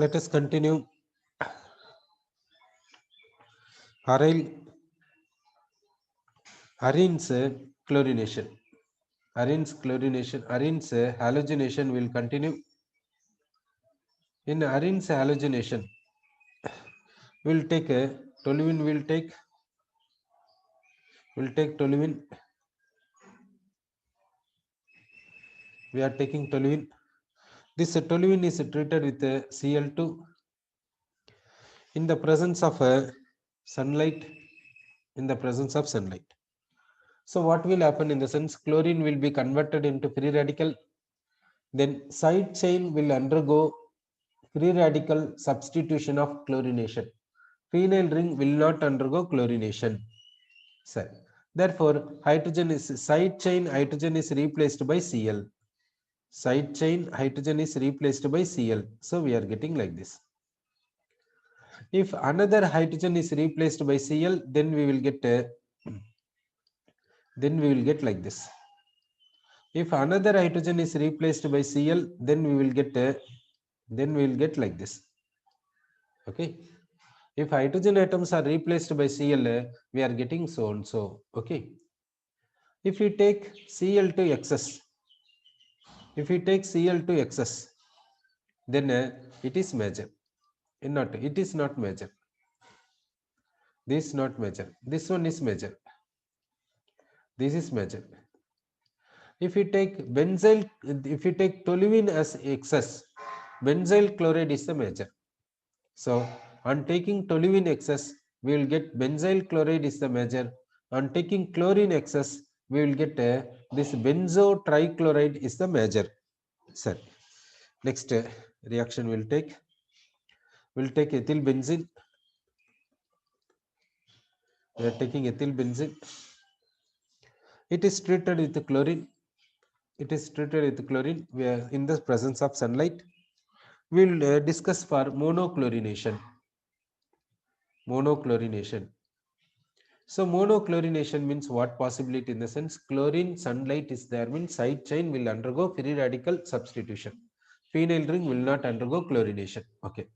Let us continue. Aryl, Arene's chlorination. Arene's chlorination, Arene's halogenation will continue. In Arene's halogenation, we'll take a toluene. We'll take toluene. We are taking toluene. This toluene is treated with Cl2 in the presence of sunlight. In the presence of sunlight. So what will happen in the sense chlorine will be converted into free radical. Then side chain will undergo free radical substitution of chlorination. Phenyl ring will not undergo chlorination. Sir. Therefore, hydrogen is side chain hydrogen is replaced by Cl. Side chain hydrogen is replaced by Cl. So we are getting like this. If another hydrogen is replaced by Cl, then we will get like this. If another hydrogen is replaced by Cl, then we will get like this. Okay. If hydrogen atoms are replaced by Cl, we are getting so and so. Okay. If we take Cl2 excess, then it is major. It is not major. This is not major. This one is major. This is major. If we take toluene as excess, benzyl chloride is the major. So on taking toluene excess, we will get benzyl chloride is the major. On taking chlorine excess, we will get this benzo trichloride is the major. Sir, next reaction we'll take ethyl benzene. We are taking ethyl benzene. It is treated with chlorine. We are in the presence of sunlight. We will discuss for monochlorination. So monochlorination means what possibility in the sense chlorine sunlight is there means side chain will undergo free radical substitution. Phenyl ring will not undergo chlorination. Okay.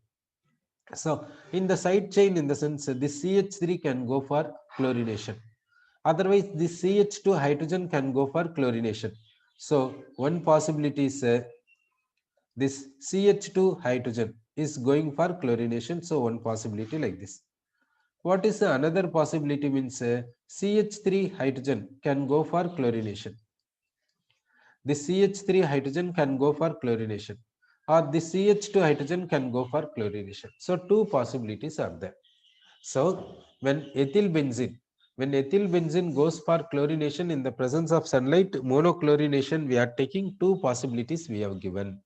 So in the side chain in the sense this CH3 can go for chlorination. Otherwise this CH2 hydrogen can go for chlorination. So one possibility is this CH2 hydrogen is going for chlorination. So one possibility like this. What is the another possibility means CH3 hydrogen can go for chlorination. This CH3 hydrogen can go for chlorination or the CH2 hydrogen can go for chlorination. So two possibilities are there. So when ethyl benzene goes for chlorination in the presence of sunlight, monochlorination, we are taking two possibilities we have given.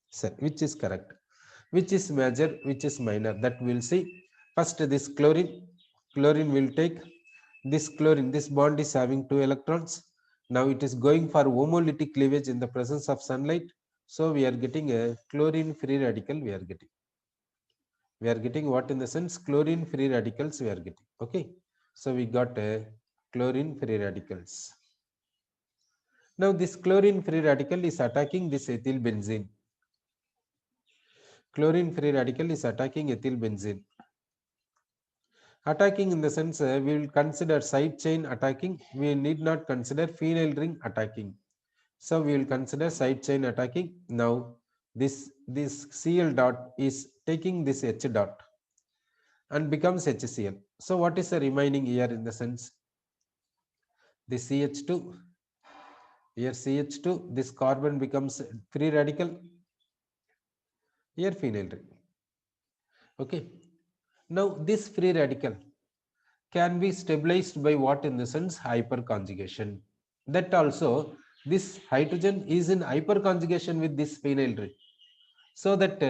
Sir, which is correct? Which is major? Which is minor? That we will see. First, this chlorine will take this chlorine. This bond is having 2 electrons. Now it is going for homolytic cleavage in the presence of sunlight. So we are getting a chlorine free radical. We are getting what in the sense chlorine free radicals we are getting. Okay. So we got a chlorine free radicals. Now this chlorine free radical is attacking this ethyl benzene. Chlorine free radical is attacking ethyl benzene. Attacking in the sense we will consider side chain attacking. We need not consider phenyl ring attacking. So we will consider side chain attacking. Now this Cl dot is taking this H dot and becomes HCl. So what is the remaining here in the sense? This CH2. Here CH2. This carbon becomes free radical. Here phenyl ring. Okay. Now this free radical can be stabilized by what in the sense hyperconjugation. That also this hydrogen is in hyperconjugation with this phenyl ring. So that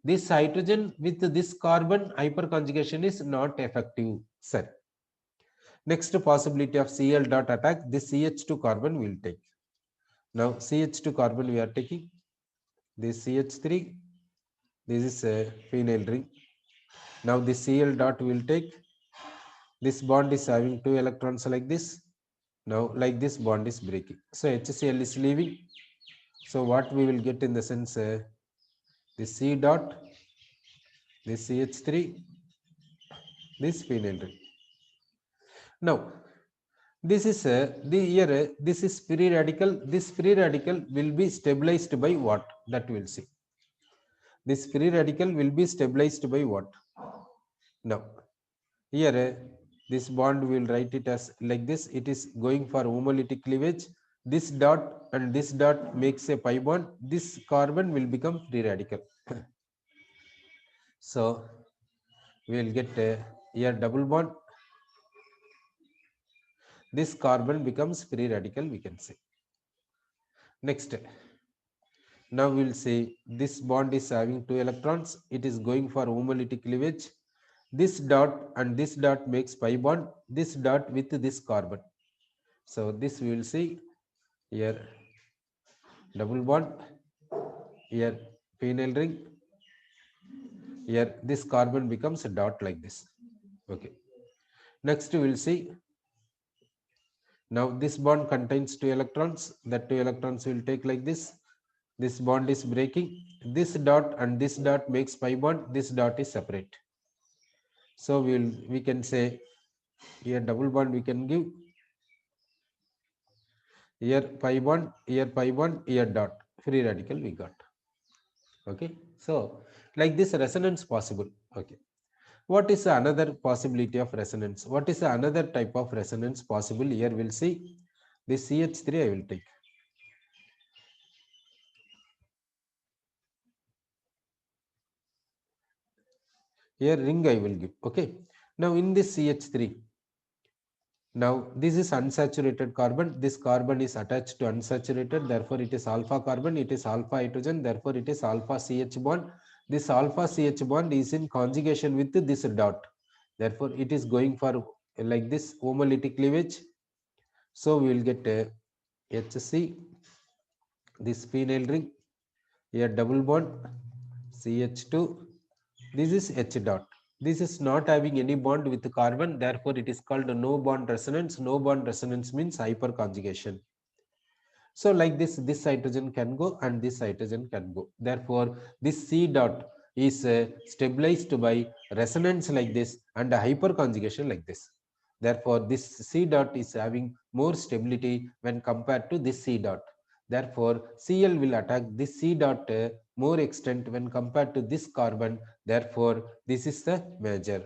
this hydrogen with this carbon hyperconjugation is not effective, sir. Next possibility of Cl dot attack, this CH2 carbon will take. Now CH2 carbon we are taking. This CH3, this is a phenyl ring. Now this Cl dot will take. This bond is having 2 electrons like this. Now like this bond is breaking. So HCl is leaving. So what we will get in the sense this C dot this CH3, this phenyl ring. Now, this is this is free radical. This free radical will be stabilized by what? That we'll see. This free radical will be stabilized by what? Now, here this bond we will write it as like this. It is going for homolytic cleavage. This dot and this dot makes a pi bond. This carbon will become free radical. So we will get here double bond. This carbon becomes free radical, we can say. Next, now we will say this bond is having 2 electrons. It is going for homolytic cleavage. This dot and this dot makes pi bond. This dot with this carbon. So this we will see here double bond. Here phenyl ring. Here this carbon becomes a dot like this. Okay. Next we will see. Now this bond contains 2 electrons. That 2 electrons will take like this. This bond is breaking. This dot and this dot makes pi bond. This dot is separate. So we can say here double bond we can give. Here pi bond, here dot. Free radical we got. Okay. So like this resonance possible. Okay. What is another possibility of resonance? What is another type of resonance possible? Here we'll see. This CH3 I will take. Here ring I will give. Okay. Now in this CH3, now this is unsaturated carbon. This carbon is attached to unsaturated. Therefore it is alpha carbon. It is alpha hydrogen. Therefore it is alpha CH bond. This alpha CH bond is in conjugation with this dot. Therefore it is going for like this homolytic cleavage. So we will get HC, this phenyl ring, here double bond, CH2. This is H dot. This is not having any bond with the carbon, therefore it is called a no bond resonance. No bond resonance means hyperconjugation. So like this hydrogen can go and this hydrogen can go. Therefore, this C dot is stabilized by resonance like this and a hyperconjugation like this. Therefore, this C dot is having more stability when compared to this C dot. Therefore, Cl will attack this C dot more extent when compared to this carbon. Therefore, this is the major.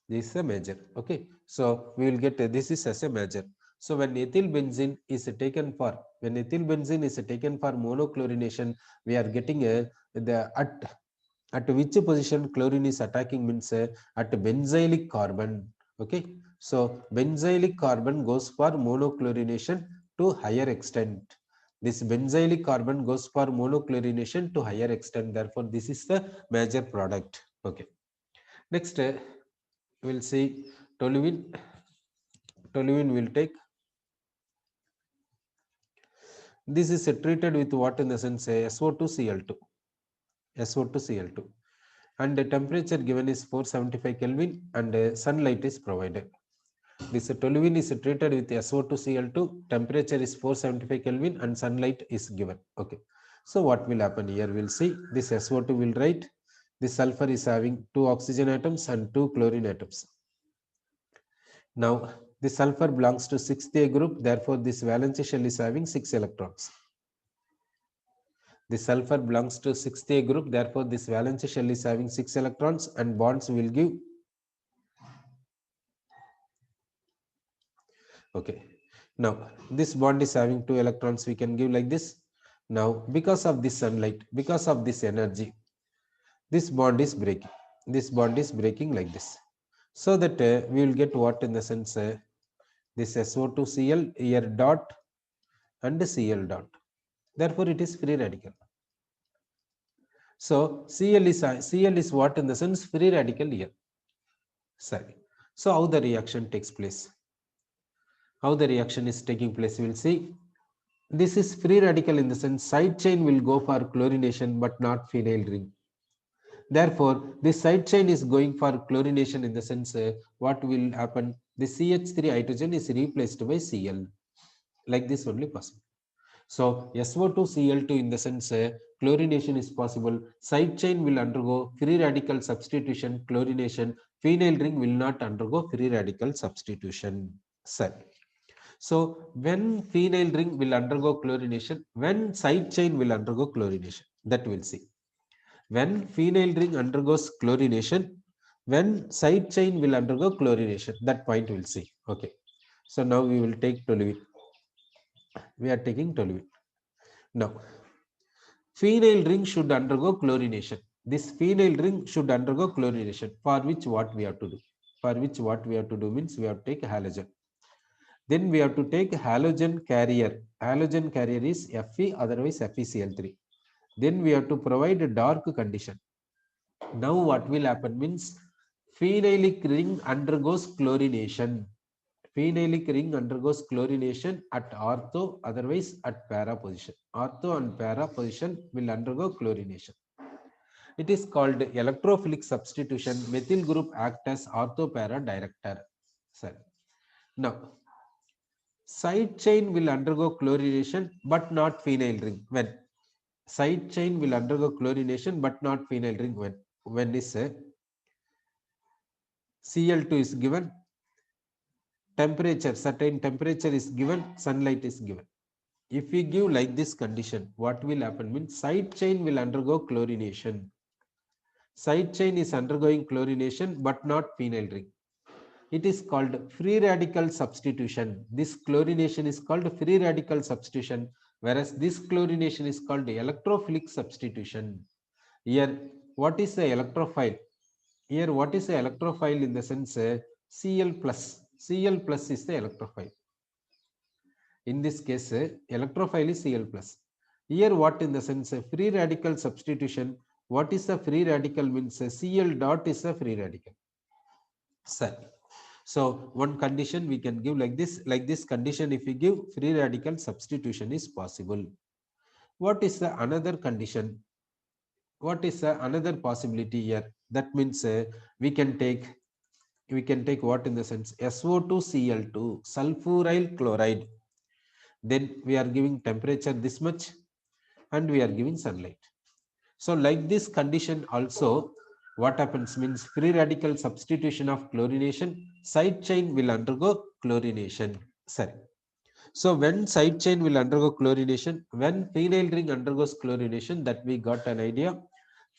This is a major. Okay. So we will get this is as a major. So when ethyl benzene is taken for monochlorination, we are getting at which position chlorine is attacking means at benzylic carbon. Okay. So benzylic carbon goes for monochlorination to higher extent. This benzylic carbon goes for monochlorination to higher extent. Therefore, this is the major product. Okay. Next, we'll see toluene. Toluene will take. This is treated with what in the sense SO2Cl2. SO2Cl2. And the temperature given is 475 Kelvin and sunlight is provided. This toluene is treated with SO2Cl2. Temperature is 475 Kelvin and sunlight is given. Okay. So what will happen here? We'll see. This SO2 will write. This sulfur is having 2 oxygen atoms and 2 chlorine atoms. Now, the sulfur belongs to 6th A group, therefore this valence shell is having 6 electrons. The sulfur belongs to 6th A group, therefore this valence shell is having 6 electrons and bonds will give. Okay. Now, this bond is having 2 electrons, we can give like this. Now, because of this sunlight, because of this energy, this bond is breaking. This bond is breaking like this. So that we will get what in the sense this SO2Cl here dot and Cl dot. Therefore, it is free radical. So Cl is what in the sense free radical here. Sorry. So how the reaction takes place? How the reaction is taking place? We will see. This is free radical in the sense side chain will go for chlorination but not phenyl ring. Therefore, this side chain is going for chlorination in the sense what will happen? The CH3 hydrogen is replaced by Cl. Like this only possible. So SO2Cl2 in the sense chlorination is possible. Side chain will undergo free radical substitution, chlorination. Phenyl ring will not undergo free radical substitution. So when phenyl ring will undergo chlorination, when side chain will undergo chlorination, that we'll see. When phenyl ring undergoes chlorination, when side chain will undergo chlorination, that point we'll see. Okay. So now we will take toluene. We are taking toluene. Now, phenyl ring should undergo chlorination. This phenyl ring should undergo chlorination, for which what we have to do? For which what we have to do means we have to take halogen. Then we have to take halogen carrier. Halogen carrier is Fe, otherwise FeCl3. Then we have to provide a dark condition. Now what will happen means phenylic ring undergoes chlorination. Phenylic ring undergoes chlorination at ortho, otherwise at para position. Ortho and para position will undergo chlorination. It is called electrophilic substitution. Methyl group act as ortho-para director. Now, side chain will undergo chlorination but not phenyl ring. When? Side chain will undergo chlorination but not phenyl ring. When is Cl2 is given, temperature, certain temperature is given, sunlight is given. If we give like this condition, what will happen means side chain will undergo chlorination. Side chain is undergoing chlorination but not phenyl ring. It is called free radical substitution. This chlorination is called free radical substitution, whereas this chlorination is called electrophilic substitution. Here, what is the electrophile? Here, what is the electrophile in the sense Cl plus? Cl plus is the electrophile. In this case, electrophile is Cl plus. Here, what in the sense free radical substitution? What is the free radical means Cl dot is a free radical. So one condition we can give like this condition, if we give free radical substitution is possible. What is the another condition? What is the another possibility here? That means we can take what in the sense SO2Cl2 sulfuryl chloride. Then we are giving temperature this much and we are giving sunlight. So like this condition also, what happens means free radical substitution of chlorination, side chain will undergo chlorination. So when side chain will undergo chlorination, when phenyl ring undergoes chlorination, that we got an idea.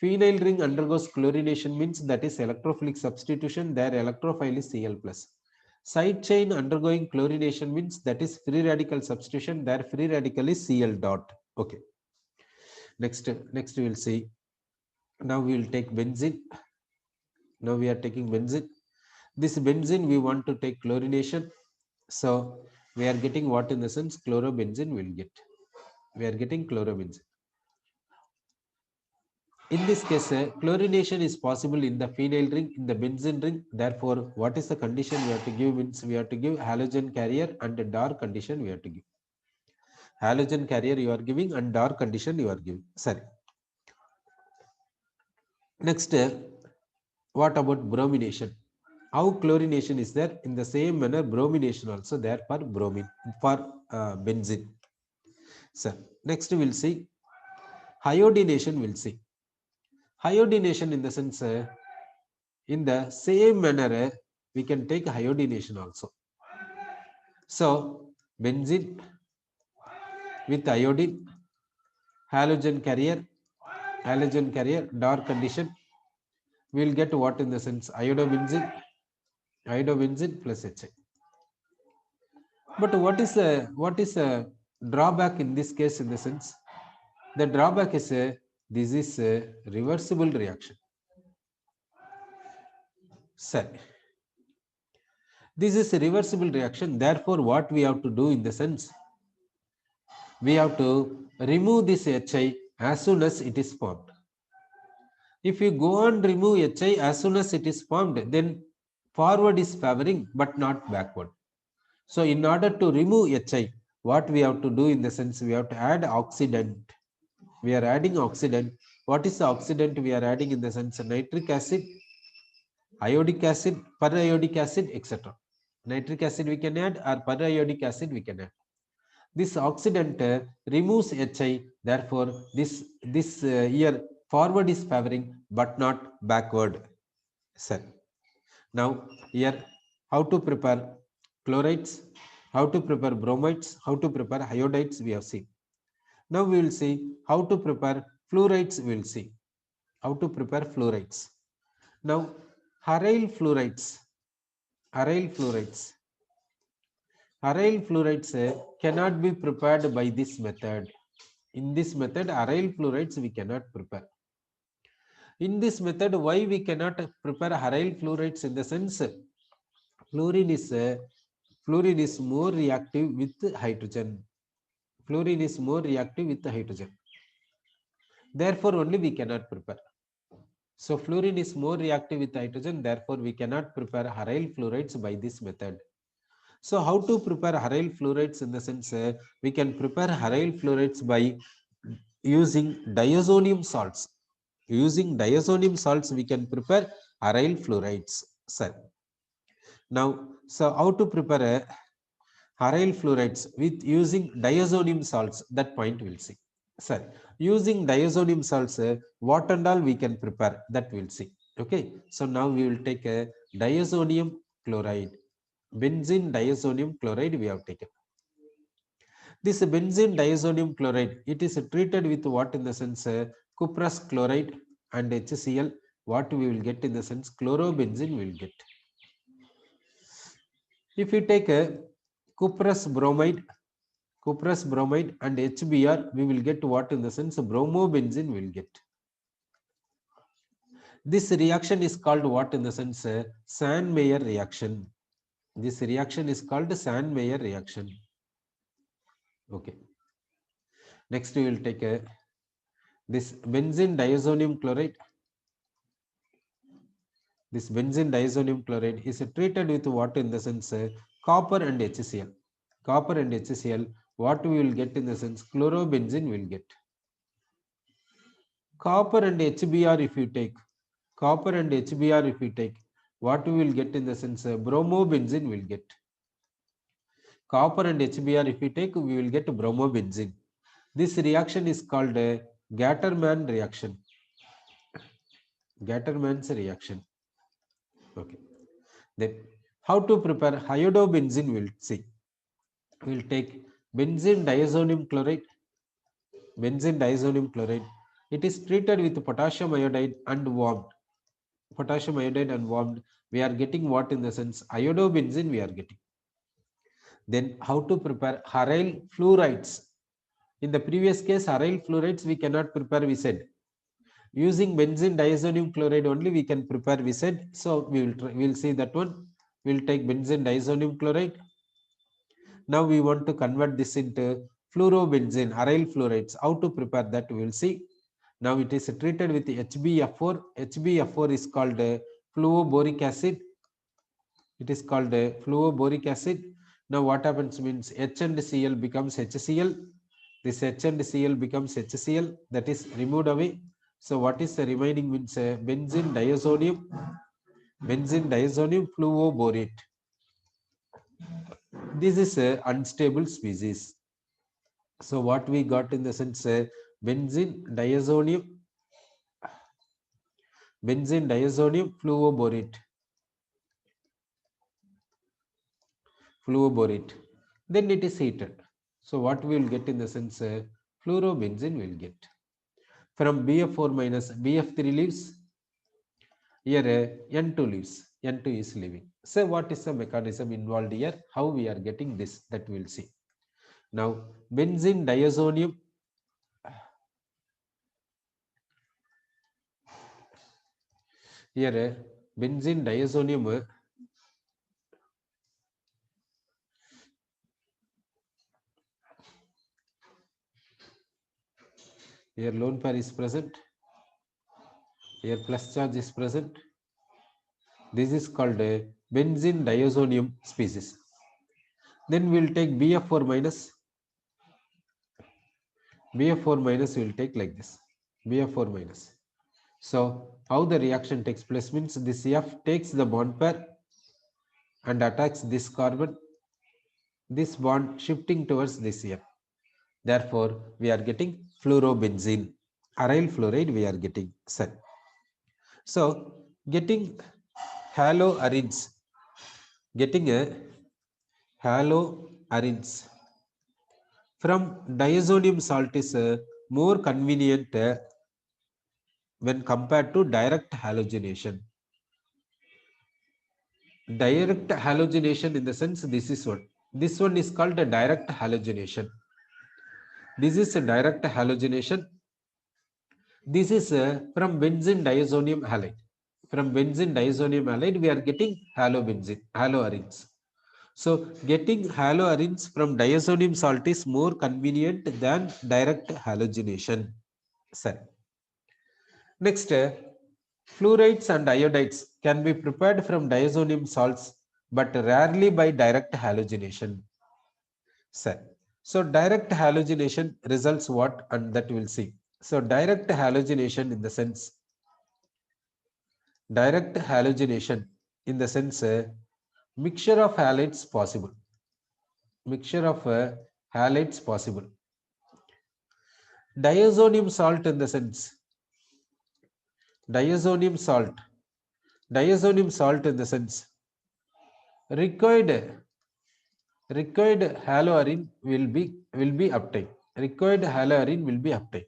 Phenyl ring undergoes chlorination means that is electrophilic substitution, their electrophile is Cl plus. Side chain undergoing chlorination means that is free radical substitution, their free radical is Cl dot. Okay. Next we will see. Now we will take benzene. Now we are taking benzene. This benzene we want to take chlorination. So we are getting what in the sense chlorobenzene will get. We are getting chlorobenzene. In this case, chlorination is possible in the phenyl ring, in the benzene ring. Therefore, what is the condition we have to give means we have to give halogen carrier and a dark condition we have to give. Halogen carrier you are giving and dark condition you are giving. Sorry. Next, what about bromination? How chlorination is there? In the same manner, bromination also there for bromine, for benzene. So next we'll see iodination. We'll see iodination in the sense in the same manner we can take iodination also. So benzene with iodine, halogen carrier, dark condition, we will get what in the sense iodobenzene plus HI. But what is the drawback in this case in the sense? The drawback is this is a reversible reaction. This is a reversible reaction. Therefore, what we have to do in the sense, we have to remove this HI as soon as it is formed. If you go on remove HI as soon as it is formed, then forward is favoring but not backward. So in order to remove HI, what we have to do in the sense, we have to add oxidant. We are adding oxidant. What is the oxidant we are adding in the sense? Nitric acid, iodic acid, periodic acid, etc. Nitric acid we can add or periodic acid we can add. This oxidant removes HI. Therefore, this here forward is favoring but not backward. Sir. Now here how to prepare chlorides, how to prepare bromides, how to prepare iodides we have seen. Now we will see how to prepare fluorides. We will see how to prepare fluorides. Now aryl fluorides, aryl fluorides, aryl fluorides cannot be prepared by this method. In this method, aryl fluorides we cannot prepare. In this method, why we cannot prepare aryl fluorides? In the sense, fluorine is fluorine is more reactive with hydrogen. Fluorine is more reactive with hydrogen. Therefore, only we cannot prepare. So, fluorine is more reactive with hydrogen. Therefore, we cannot prepare aryl fluorides by this method. So, how to prepare aryl fluorides? In the sense, we can prepare aryl fluorides by using diazonium salts. Using diazonium salts, we can prepare aryl fluorides. Sir. Now, so how to prepare aryl fluorides with using diazonium salts? That point we'll see. Sir, using diazonium salts, what and all we can prepare? That we'll see. Okay. So now we will take a diazonium chloride. Benzene diazonium chloride we have taken. This benzene diazonium chloride, it is treated with what? In the sense cuprous chloride and HCl. What we will get? In the sense chlorobenzene we will get. If we take a cuprous bromide and HBr, we will get what? In the sense bromobenzene we will get. This reaction is called what? In the sense Sand-Meyer reaction. This reaction is called Sand-Meyer reaction. Okay. Next we will take this benzene diazonium chloride. This benzene diazonium chloride is treated with what? In the sense copper and HCl. Copper and HCl, what we will get? In the sense chlorobenzene we will get. Copper and HBr if you take, copper and HBr if we take, what we will get? In the sense bromobenzene we will get. Copper and HBr if we take, we will get bromobenzene. This reaction is called Gattermann reaction. Gattermann's reaction. Okay. Then how to prepare iodobenzene? We'll see. We'll take benzene diazonium chloride. Benzene diazonium chloride. It is treated with potassium iodide and warmed. Potassium iodide and warmed. We are getting what? In the sense iodobenzene we are getting. Then how to prepare aryl fluorides? In the previous case, aryl fluorides we cannot prepare, we said. Using benzene diazonium chloride only we can prepare, we said. So we'll see that one. We'll take benzene diazonium chloride. Now we want to convert this into fluorobenzene, aryl fluorides. How to prepare that we will see. Now it is treated with HbF4. HbF4 is called fluoboric acid. It is called fluoboric acid. Now what happens means H and Cl becomes HCl. This H and Cl becomes HCl, that is removed away. So what is the remaining means benzene diazonium fluoborate. This is a unstable species. So what we got? In the sense benzene diazonium fluoborate. Then it is heated. So what we will get? In the sense fluorobenzene we will get. From BF4 minus BF3 leaves. Here N2 leaves. N2 is leaving. So what is the mechanism involved here? How we are getting this? That we will see. Now benzene diazonium. Here benzene diazonium. Here lone pair is present. Here plus charge is present. This is called a benzene diazonium species. Then we will take BF4 minus. BF4 minus we will take like this. BF4 minus. So how the reaction takes place means this F takes the bond pair and attacks this carbon. This bond shifting towards this F. Therefore, we are getting fluorobenzene. Aryl fluoride we are getting. So, getting haloarenes, getting a haloarenes from diazonium salt is more convenient when compared to direct halogenation. Direct halogenation in the sense this is what. This one is called a direct halogenation. This is a direct halogenation. This is from benzene diazonium halide. From benzene diazonium halide, we are getting halobenzene, haloarenes. So, getting haloarenes from diazonium salt is more convenient than direct halogenation. Sir. Next, fluorides and iodides can be prepared from diazonium salts, but rarely by direct halogenation. Sir. So, direct halogenation results what, and that we'll see. So, direct halogenation in the sense, mixture of halides possible. Mixture of halides possible. Diazonium salt in the sense, diazonium salt in the sense, required haloarine will be obtained. Required haloarine will be obtained.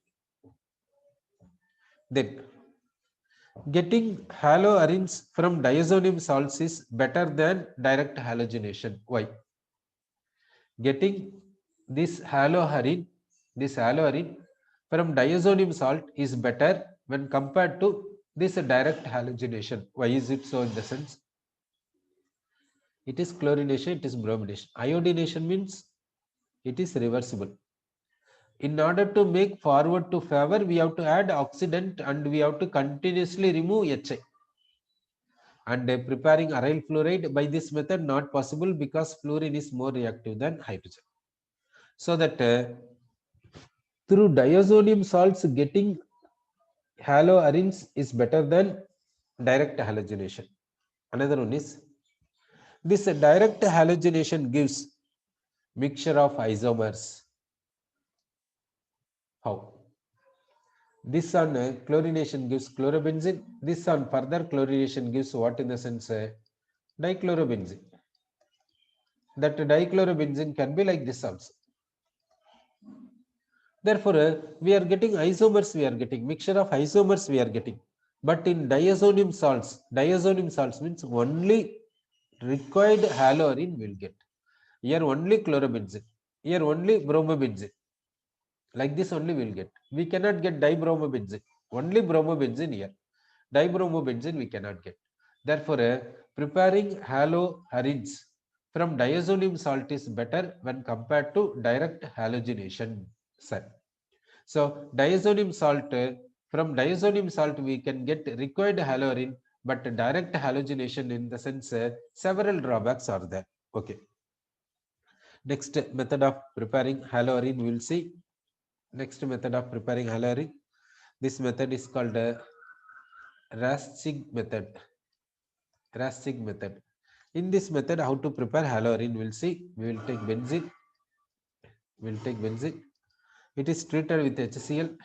Then getting haloarenes from diazonium salts is better than direct halogenation. Why? Getting this haloarine from diazonium salt is better when compared to this direct halogenation. Why is it so? In the sense, it is chlorination, it is bromination. Iodination means it is reversible. In order to make forward to favor, we have to add oxidant and we have to continuously remove HI. And preparing aryl fluoride by this method not possible because fluorine is more reactive than hydrogen. So that through diazonium salts, getting haloarenes is better than direct halogenation. Another one is this direct halogenation gives mixture of isomers. How? This on chlorination gives chlorobenzene. This on further chlorination gives what in the sense dichlorobenzene. That dichlorobenzene can be like this also. Therefore, we are getting isomers, we are getting mixture of isomers we are getting. But in diazonium salts means only required haloarine will get. Here only chlorobenzene. Here only bromobenzene. Like this only we will get. We cannot get dibromobenzene. Only bromobenzene here. Dibromobenzene we cannot get. Therefore, preparing haloarenes from diazonium salt is better when compared to direct halogenation. So, diazonium salt, from diazonium salt we can get required haloarine, but direct halogenation in the sense several drawbacks are there. Okay. Next method of preparing haloarine we will see. Next method of preparing haloarine. This method is called Raschig method. Raschig method. In this method, how to prepare haloarine we'll see. We will take benzene. It is treated with HCl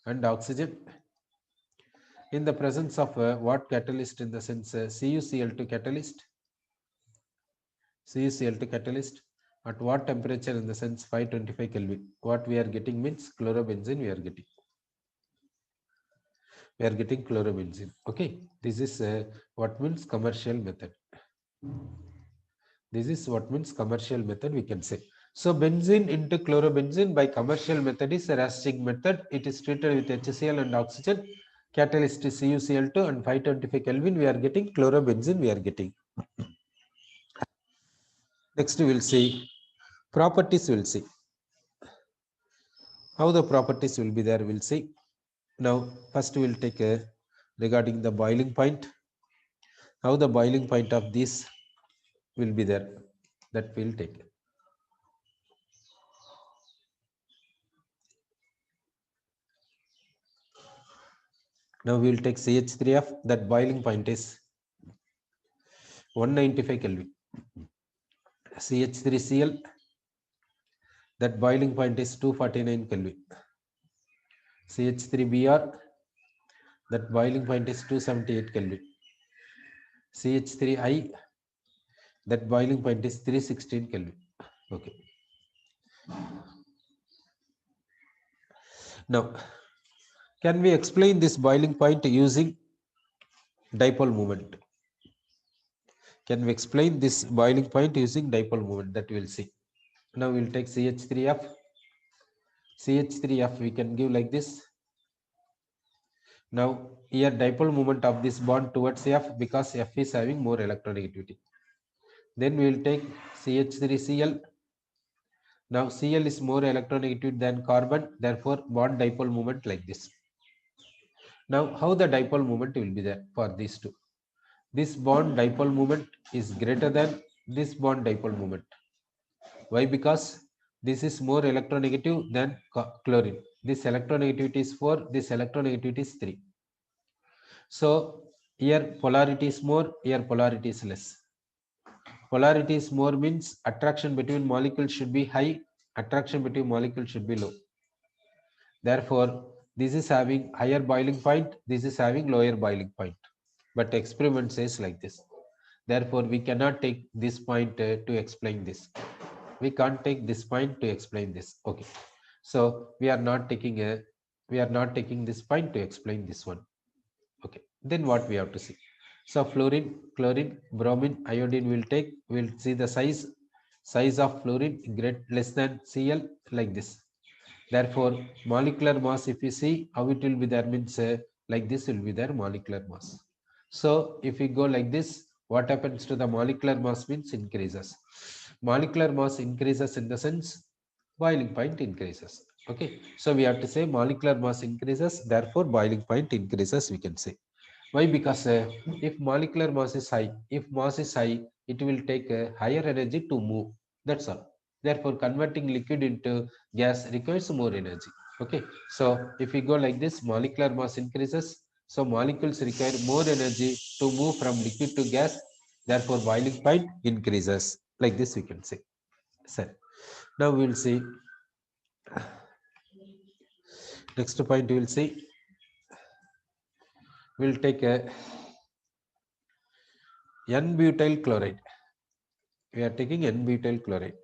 and oxygen in the presence of what catalyst in the sense CuCl2 catalyst. CuCl2 catalyst at what temperature in the sense 525 Kelvin. What we are getting means chlorobenzene we are getting. We are getting chlorobenzene. Okay, this is what means commercial method. This is what means commercial method we can say. So benzene into chlorobenzene by commercial method is a Raschig method. It is treated with HCl and oxygen. Catalyst is CuCl2 and 525 Kelvin. We are getting chlorobenzene. We are getting. Next we will see properties. We will see how the properties will be there. We will see. Now first we will take regarding the boiling point. How the boiling point of this will be there. That we will take. Now we will take CH3F. That boiling point is 195 Kelvin. CH3Cl That boiling point is 249 Kelvin. CH3Br, that boiling point is 278 Kelvin. CH3I, that boiling point is 316 Kelvin. Okay. Now, can we explain this boiling point using dipole moment? Can we explain this boiling point using dipole moment? That we'll see. Now we'll take CH3F. CH3F we can give like this. Now here dipole moment of this bond towards F, because F is having more electronegativity. Then we will take CH3Cl. Now Cl is more electronegative than carbon, therefore bond dipole moment like this. Now how the dipole moment will be there for these two? This bond dipole moment is greater than this bond dipole moment. Why? Because this is more electronegative than chlorine. This electronegativity is 4, this electronegativity is 3. So here polarity is more, here polarity is less. Polarity is more means attraction between molecules should be high, attraction between molecules should be low. Therefore, this is having higher boiling point, this is having lower boiling point. But experiment says like this. Therefore, we cannot take this point to explain this. We can't take this point to explain this. Okay. So we are not taking this point to explain this one. Okay. Then what we have to see? So fluorine, chlorine, bromine, iodine we'll see the size of fluorine less than Cl like this. Therefore, molecular mass, if you see how it will be there, means like this will be their molecular mass. So if we go like this, what happens to the molecular mass means increases. Molecular mass increases in the sense boiling point increases. Okay. So we have to say molecular mass increases, therefore boiling point increases, we can say. Why? Because if molecular mass is high, it will take a higher energy to move. That's all. Therefore, converting liquid into gas requires more energy. Okay. So if we go like this, molecular mass increases. So molecules require more energy to move from liquid to gas. Therefore, boiling point increases. Like this, we can say. Sir. Now we will see. Next point we will see. We'll take a N-butyl chloride. We are taking N-butyl chloride.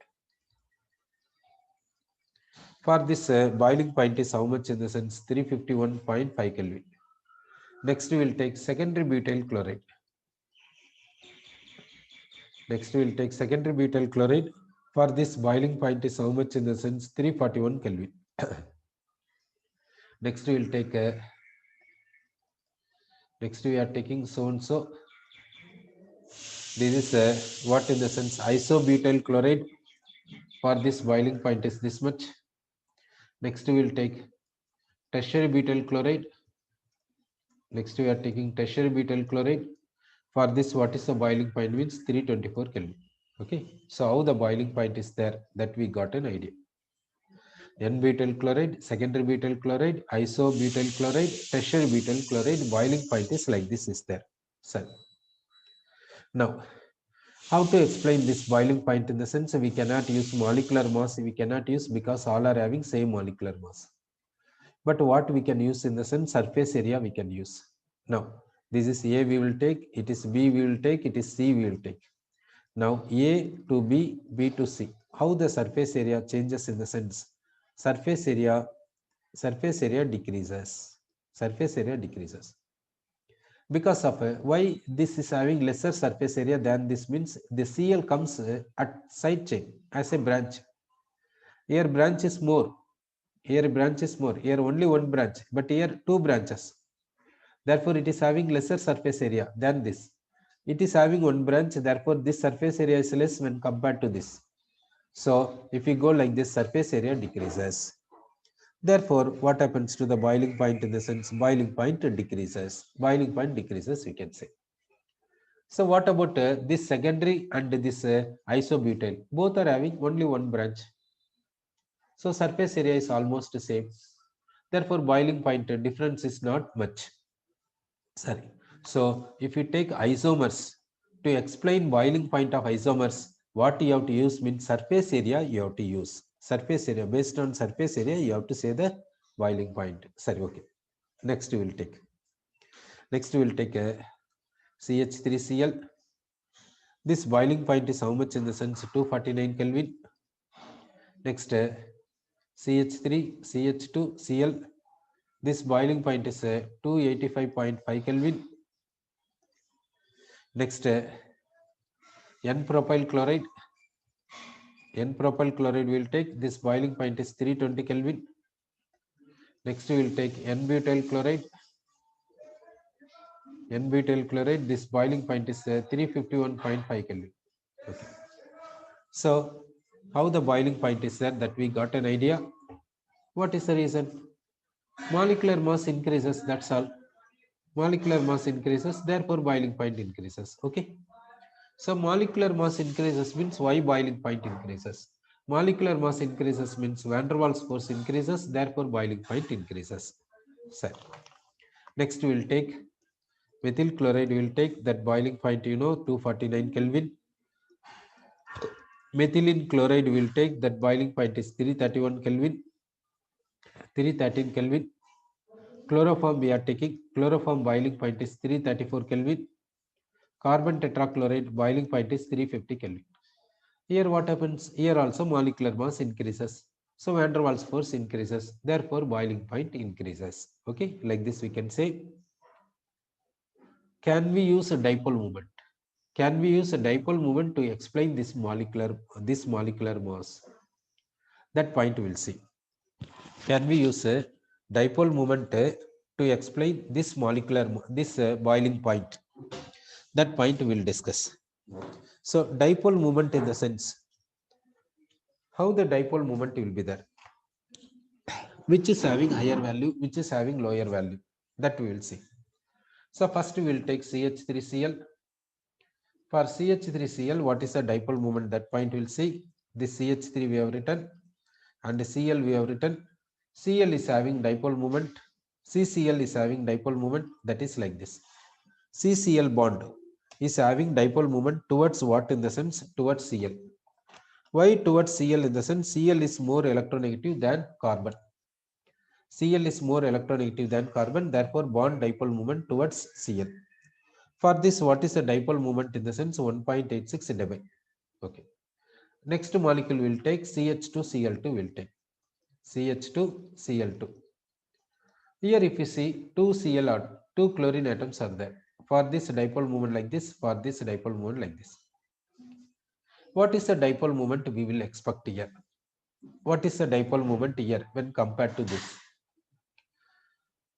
For this boiling point is how much in the sense 351.5 Kelvin. Next we will take secondary butyl chloride. For this boiling point is how much in the sense 341 Kelvin. Next we will take next we are taking so and so. This is what in the sense isobutyl chloride. For this boiling point is this much. Next we will take tertiary butyl chloride. Next we are taking tertiary butyl chloride. For this, what is the boiling point means 324 Kelvin. Okay. So how the boiling point is there, that we got an idea. N-butyl chloride, secondary butyl chloride, isobutyl chloride, tertiary butyl chloride, boiling point is like this is there. So now, how to explain this boiling point in the sense we cannot use molecular mass, because all are having same molecular mass. But what we can use in the sense surface area we can use. Now, this is A we will take, it is B we will take, it is C we will take. Now A to B, B to C. How the surface area changes in the sense surface area decreases. Because of why this is having lesser surface area than this means the Cl comes at side chain as a branch. Here branch is more. Here only one branch, but here two branches. Therefore, it is having lesser surface area than this. It is having one branch, therefore this surface area is less when compared to this. So if we go like this, surface area decreases. Therefore, what happens to the boiling point in the sense boiling point decreases, we can say. So what about this secondary and this isobutyl? Both are having only one branch. So surface area is almost the same. Therefore, boiling point difference is not much. Sorry. So if you take isomers, to explain boiling point of isomers, what you have to use means surface area you have to use. Surface area. Based on surface area, you have to say the boiling point. Sorry, okay. Next we will take. Next we will take a CH3Cl. This boiling point is how much in the sense 249 Kelvin. Next CH3, CH2, Cl. This boiling point is 285.5 Kelvin. Next N-propyl chloride. N-propyl chloride will take, this boiling point is 320 Kelvin. Next we will take N-butyl chloride. N-butyl chloride, this boiling point is 351.5 Kelvin. Okay. So how the boiling point is there, that we got an idea. What is the reason? Molecular mass increases, that's all. Molecular mass increases, therefore boiling point increases. Okay. So molecular mass increases means why boiling point increases? Molecular mass increases means van der Waals force increases, therefore boiling point increases. So next we will take methyl chloride. We will take that boiling point, 249 Kelvin. Methylene chloride will take, that boiling point is 331 Kelvin, 313 Kelvin. Chloroform we are taking, chloroform boiling point is 334 Kelvin. Carbon tetrachloride boiling point is 350 Kelvin. Here what happens? Here also molecular mass increases. So van der Waals force increases. Therefore boiling point increases. Okay, like this we can say. Can we use a dipole moment? Can we use a dipole moment to explain this molecular mass? That point we will see. Can we use a dipole moment to explain this boiling point? That point we will discuss. So dipole moment in the sense, how the dipole moment will be there, which is having higher value, which is having lower value, that we will see. So first we will take CH3Cl. For CH3Cl, what is the dipole moment? That point we will see. This CH3 we have written and Cl we have written. Cl is having dipole moment, CCl is having dipole moment, that is like this. CCl bond is having dipole moment towards what in the sense? Towards Cl. Why towards Cl? In the sense Cl is more electronegative than carbon. Cl is more electronegative than carbon, therefore bond dipole moment towards Cl. For this, what is the dipole moment in the sense? 1.86 dB. Okay. Next molecule will take CH2Cl2 will take. CH2Cl2. Here if you see two chlorine atoms are there. For this dipole moment like this, for this dipole moment like this. What is the dipole moment we will expect here? What is the dipole moment here when compared to this?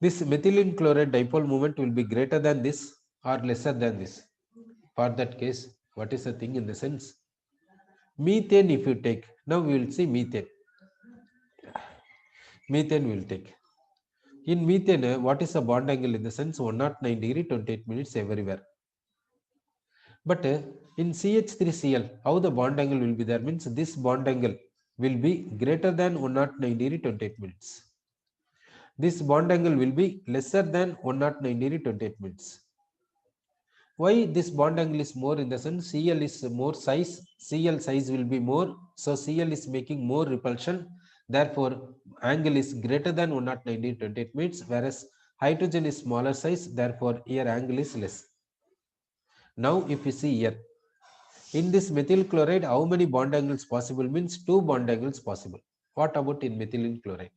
This methylene chloride dipole moment will be greater than this or lesser than this. For that case, what is the thing in the sense? Methane if you take, now we will see methane. Methane will take. In methane, what is the bond angle in the sense? 109 degree 28 minutes everywhere. But in CH3Cl, how the bond angle will be there means this bond angle will be greater than 109 degree 28 minutes. This bond angle will be lesser than 109 degree 28 minutes. Why this bond angle is more in the sense? Cl is more size, Cl size will be more, so Cl is making more repulsion, therefore angle is greater than 109 degree 28 minutes, whereas hydrogen is smaller size, therefore here angle is less. Now if you see here, in this methyl chloride, how many bond angles possible means 2 bond angles possible. What about in methylene chloride?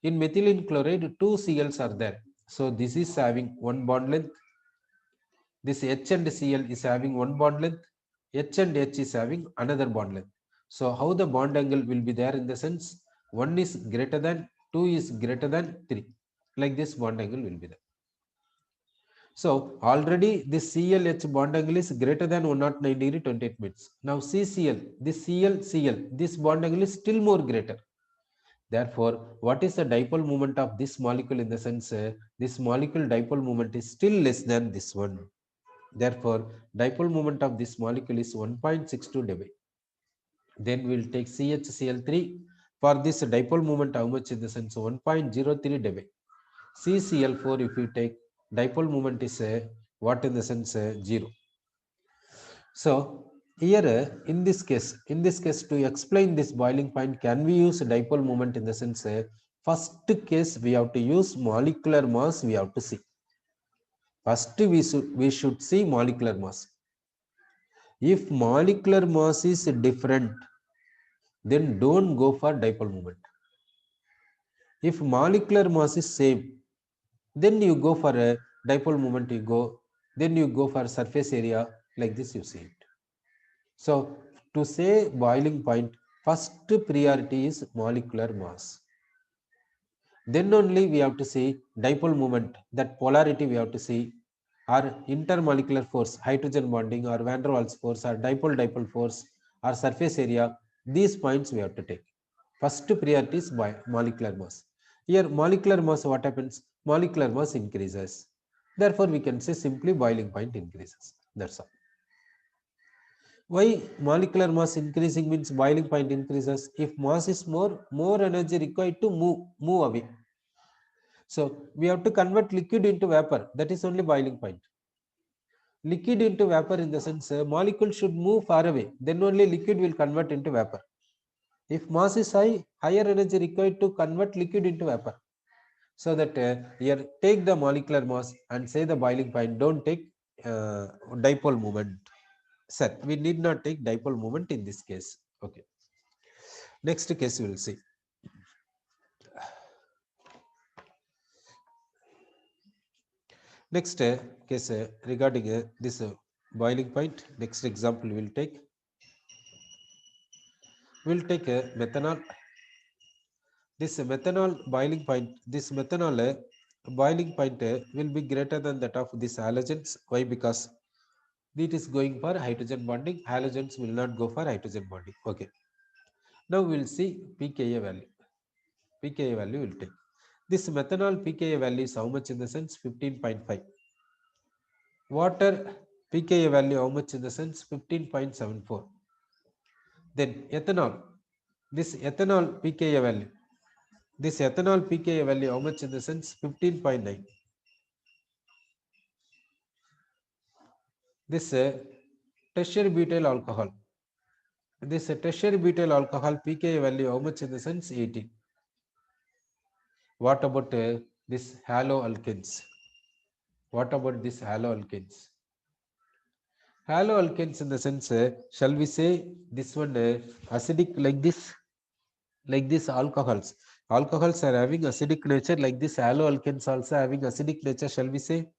In methylene chloride, 2 Cls are there. So this is having one bond length. This H and Cl is having one bond length. H and H is having another bond length. So how the bond angle will be there in the sense? 1 is greater than, 2 is greater than 3. Like this bond angle will be there. So already this CLH bond angle is greater than 109 degree 28 minutes. Now CCl, this Cl, this bond angle is still more greater. Therefore, what is the dipole moment of this molecule in the sense? This molecule dipole moment is still less than this one. Therefore, dipole moment of this molecule is 1.62 dB. Then we will take CHCl3. For this dipole moment, how much in the sense? 1.03 dB. CCl4, if you take, dipole moment is what in the sense? 0. So Here, in this case, to explain this boiling point, can we use dipole moment in the sense, first case we have to use molecular mass. We have to see. First, we should see molecular mass. If molecular mass is different, then don't go for dipole moment. If molecular mass is same, then you go for a dipole moment. Then you go for surface area, like this. You see it. So to say boiling point, first priority is molecular mass. Then only we have to see dipole moment, that polarity we have to see, or intermolecular force, hydrogen bonding, or van der Waals force, or dipole force, or surface area. These points we have to take. First priority is by molecular mass. Here molecular mass, what happens? Molecular mass increases. Therefore, we can say simply boiling point increases. That's all. Why molecular mass increasing means boiling point increases? If mass is more energy required to move away. So we have to convert liquid into vapor. That is only boiling point. Liquid into vapor in the sense, molecule should move far away. Then only liquid will convert into vapor. If mass is high, higher energy required to convert liquid into vapor. So that here take the molecular mass and say the boiling point. Don't take dipole moment. Sir, we need not take dipole moment in this case. Okay. Next case we will see. Next case regarding this boiling point. Next example we will take. We will take methanol. This methanol boiling point. This methanol boiling point will be greater than that of these halogens. Why? Because it is going for hydrogen bonding. Halogens will not go for hydrogen bonding. Okay. Now we will see pKa value. pKa value will take. This methanol pKa value is how much in the sense? 15.5. Water pKa value how much in the sense? 15.74. Then ethanol. This ethanol pKa value. This ethanol pKa value how much in the sense? 15.9. This tertiary butyl alcohol. This tertiary butyl alcohol pKa value how much in the sense? 18. What about this halo alkenes? What about this halo alkenes? Halo alkenes in the sense, shall we say this one acidic like this? Like this alcohols. Alcohols are having acidic nature, like this halo alkenes also having acidic nature, shall we say?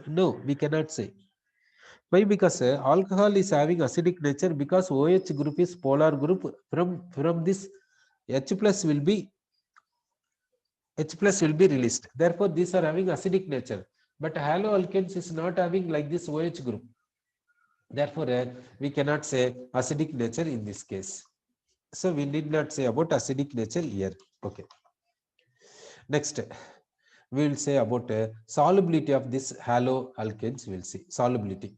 No, we cannot say. Why? Because alcohol is having acidic nature because OH group is polar group. From this H plus will be released. Therefore, these are having acidic nature. But haloalkanes is not having like this OH group. Therefore, we cannot say acidic nature in this case. So we need not say about acidic nature here. Okay. Next, we will say about solubility of this haloalkanes. We will see solubility.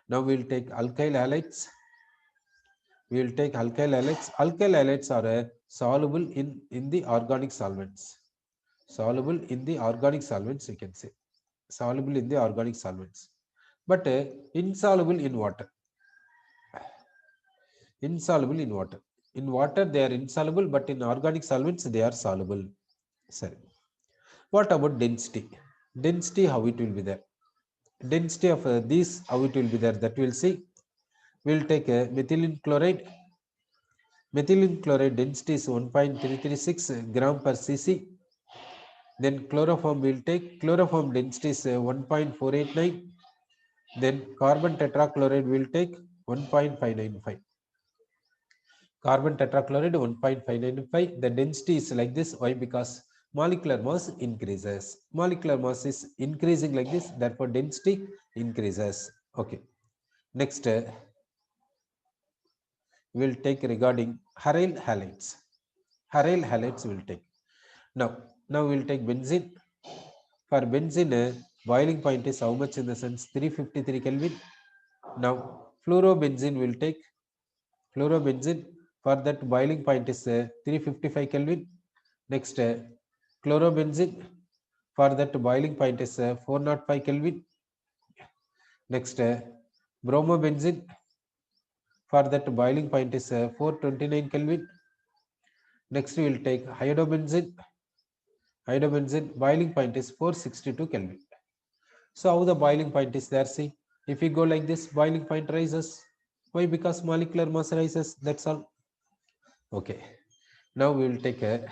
Now we will take alkyl halides. We will take alkyl halides. Alkyl halides are soluble in the organic solvents. Soluble in the organic solvents, you can say. Soluble in the organic solvents. But insoluble in water. Insoluble in water. In water, they are insoluble, but in organic solvents, they are soluble. Sorry. What about density? Density, how it will be there? Density of these, how it will be there? That we will see. We will take methylene chloride. Methylene chloride density is 1.336 gram per cc. Then chloroform will take. Chloroform density is 1.489. Then carbon tetrachloride will take 1.595. Carbon tetrachloride 1.595. The density is like this. Why? Because molecular mass increases. Molecular mass is increasing like this. Therefore, density increases. Okay. Next, we will take regarding aryl halides. Aryl halides will take. Now we will take benzene. For benzene, boiling point is how much in the sense? 353 Kelvin. Now fluorobenzene will take. Fluorobenzene, for that boiling point is 355 Kelvin. Next, chlorobenzene, for that boiling point is 405 Kelvin. Next, bromobenzene, For that, boiling point is 429 Kelvin. Next, we will take iodobenzene. Iodobenzene boiling point is 462 Kelvin. So how the boiling point is there? See, if we go like this, boiling point rises. Why? Because molecular mass rises. That's all. Okay. Now we will take a